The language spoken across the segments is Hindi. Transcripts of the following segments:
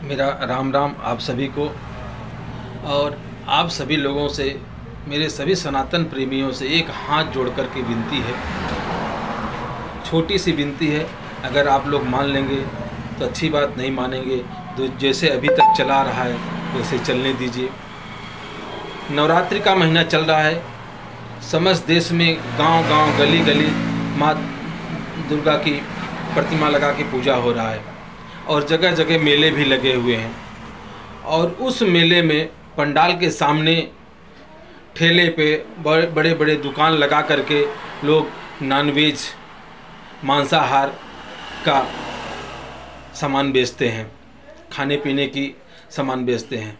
मेरा राम राम आप सभी को। और आप सभी लोगों से, मेरे सभी सनातन प्रेमियों से एक हाथ जोड़ कर के विनती है, छोटी सी विनती है। अगर आप लोग मान लेंगे तो अच्छी बात, नहीं मानेंगे तो जैसे अभी तक चला रहा है वैसे चलने दीजिए। नवरात्रि का महीना चल रहा है, समस्त देश में गांव-गांव, गली-गली माँ दुर्गा की प्रतिमा लगा के पूजा हो रहा है और जगह जगह मेले भी लगे हुए हैं। और उस मेले में पंडाल के सामने ठेले पे बड़े बड़े दुकान लगा करके लोग नॉनवेज, मांसाहार का सामान बेचते हैं, खाने पीने की सामान बेचते हैं।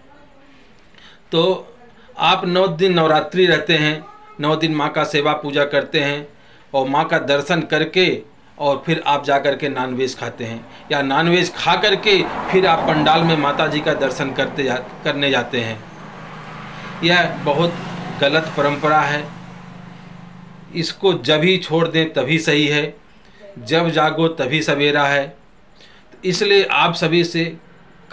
तो आप 9 दिन नवरात्रि रहते हैं, 9 दिन माँ का सेवा पूजा करते हैं और माँ का दर्शन करके और फिर आप जा कर के नॉनवेज खाते हैं, या नॉनवेज खा करके फिर आप पंडाल में माता जी का दर्शन करने जाते हैं। यह बहुत गलत परंपरा है। इसको जब ही छोड़ दें तभी सही है, जब जागो तभी सवेरा है। इसलिए आप सभी से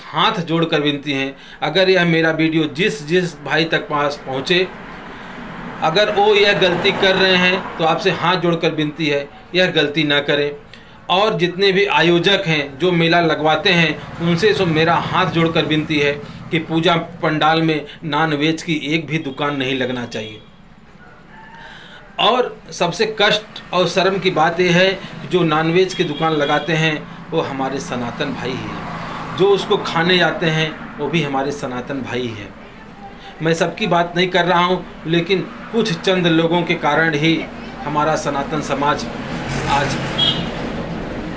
हाथ जोड़कर विनती है, अगर यह मेरा वीडियो जिस भाई तक पास पहुँचे, अगर वो यह गलती कर रहे हैं तो आपसे हाथ जोड़कर विनती है यह गलती ना करें। और जितने भी आयोजक हैं जो मेला लगवाते हैं उनसे सो मेरा हाथ जोड़कर विनती है कि पूजा पंडाल में नॉनवेज की एक भी दुकान नहीं लगना चाहिए। और सबसे कष्ट और शर्म की बात यह है कि जो नॉनवेज की दुकान लगाते हैं वो हमारे सनातन भाई ही हैं, जो उसको खाने जाते हैं वो भी हमारे सनातन भाई हैं। मैं सबकी बात नहीं कर रहा हूँ, लेकिन कुछ चंद लोगों के कारण ही हमारा सनातन समाज आज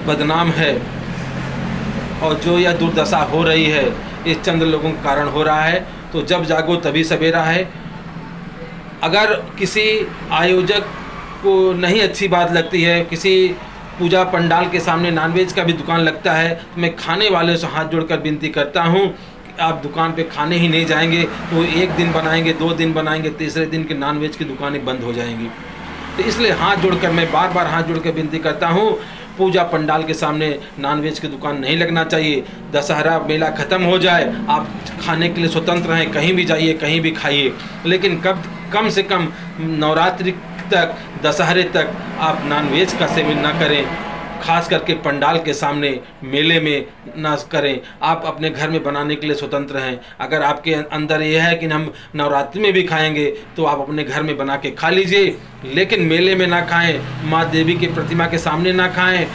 बदनाम है। और जो यह दुर्दशा हो रही है ये चंद लोगों के कारण हो रहा है। तो जब जागो तभी सवेरा है। अगर किसी आयोजक को नहीं अच्छी बात लगती है, किसी पूजा पंडाल के सामने नॉनवेज का भी दुकान लगता है, तो मैं खाने वाले से हाथ जोड़कर विनती करता हूँ कि आप दुकान पे खाने ही नहीं जाएंगे तो 1 दिन बनाएंगे, 2 दिन बनाएंगे, तीसरे दिन की नॉनवेज की दुकानें बंद हो जाएंगी। तो इसलिए हाथ जोड़कर मैं बार बार हाथ जोड़ कर विनती करता हूँ, पूजा पंडाल के सामने नॉनवेज की दुकान नहीं लगना चाहिए। दशहरा मेला ख़त्म हो जाए, आप खाने के लिए स्वतंत्र हैं, कहीं भी जाइए, कहीं भी खाइए, लेकिन कम से कम नवरात्रि तक, दशहरे तक आप नॉनवेज का सेवन ना करें। खास करके पंडाल के सामने मेले में ना करें। आप अपने घर में बनाने के लिए स्वतंत्र हैं। अगर आपके अंदर यह है कि हम नवरात्रि में भी खाएंगे तो आप अपने घर में बना के खा लीजिए, लेकिन मेले में ना खाएं, माँ देवी की प्रतिमा के सामने ना खाएं,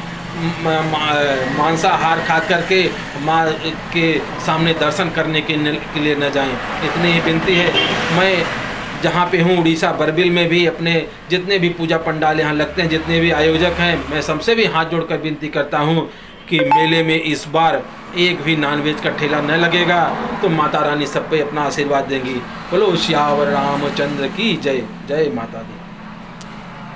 मांसाहार खा करके माँ के सामने दर्शन करने के लिए न जाएं। इतनी ही विनती है। मैं जहाँ पे हूँ उड़ीसा बरबिल में भी अपने जितने भी पूजा पंडाल यहाँ लगते हैं, जितने भी आयोजक हैं, मैं सबसे भी हाथ जोड़कर विनती करता हूँ कि मेले में इस बार एक भी नॉनवेज का ठेला न लगेगा तो माता रानी सब पे अपना आशीर्वाद देंगी। बोलो श्यावर रामचंद्र की जय। जय माता दी।